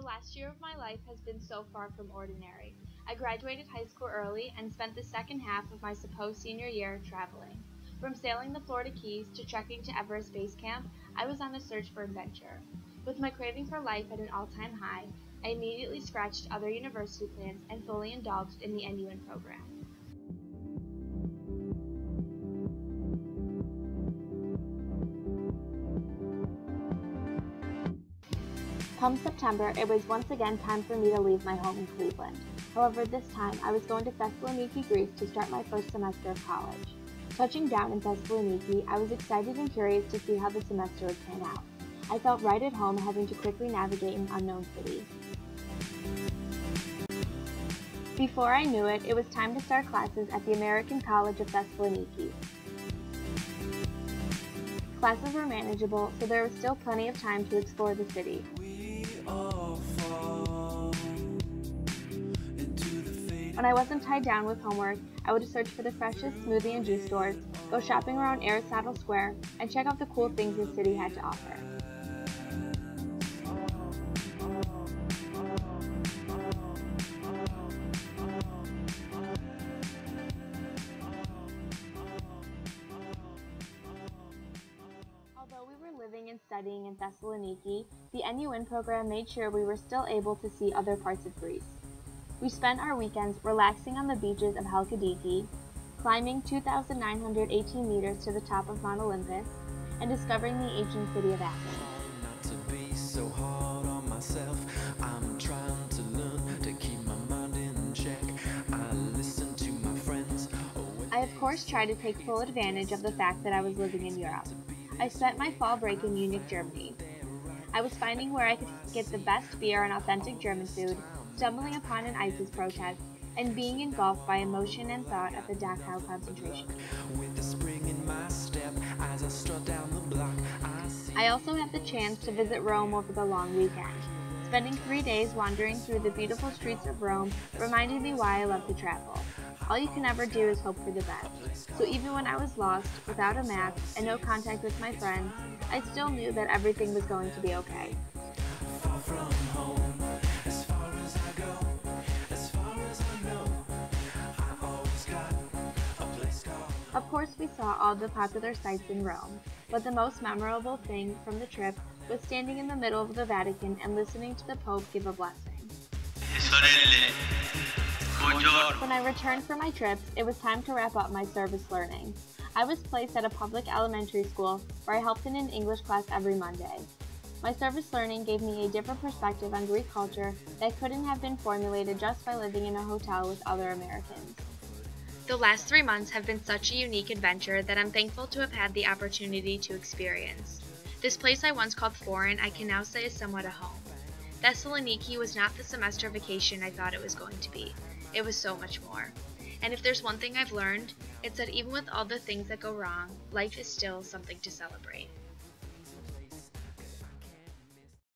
last year of my life has been so far from ordinary. I graduated high school early and spent the second half of my supposed senior year traveling. From sailing the Florida Keys to trekking to Everest Base Camp, I was on a search for adventure. With my craving for life at an all-time high, I immediately scratched other university plans and fully indulged in the Nuin program. Come September, it was once again time for me to leave my home in Cleveland. However, this time I was going to Thessaloniki, Greece to start my first semester of college. Touching down in Thessaloniki, I was excited and curious to see how the semester would pan out. I felt right at home having to quickly navigate an unknown city. Before I knew it, it was time to start classes at the American College of Thessaloniki. Classes were manageable, so there was still plenty of time to explore the city. When I wasn't tied down with homework, I would search for the freshest smoothie and juice stores, go shopping around Aristotle Square, and check out the cool things the city had to offer. Although we were living and studying in Thessaloniki, the Nuin program made sure we were still able to see other parts of Greece. We spent our weekends relaxing on the beaches of Halkidiki, climbing 2,918 meters to the top of Mount Olympus, and discovering the ancient city of Athens. I of course tried to take full advantage of the fact that I was living in Europe. I spent my fall break in Munich, Germany. I was finding where I could get the best beer and authentic German food, stumbling upon an ISIS protest, and being engulfed by emotion and thought at the Dachau concentration. I also had the chance to visit Rome over the long weekend. Spending 3 days wandering through the beautiful streets of Rome reminded me why I love to travel. All you can ever do is hope for the best. So even when I was lost, without a map, and no contact with my friends, I still knew that everything was going to be okay. Of course, we saw all the popular sites in Rome, but the most memorable thing from the trip was standing in the middle of the Vatican and listening to the Pope give a blessing. When I returned from my trips, it was time to wrap up my service learning. I was placed at a public elementary school where I helped in an English class every Monday. My service learning gave me a different perspective on Greek culture that couldn't have been formulated just by living in a hotel with other Americans. The last 3 months have been such a unique adventure that I'm thankful to have had the opportunity to experience. This place I once called foreign, I can now say is somewhat a home. Thessaloniki was not the semester vacation I thought it was going to be. It was so much more. And if there's one thing I've learned, it's that even with all the things that go wrong, life is still something to celebrate.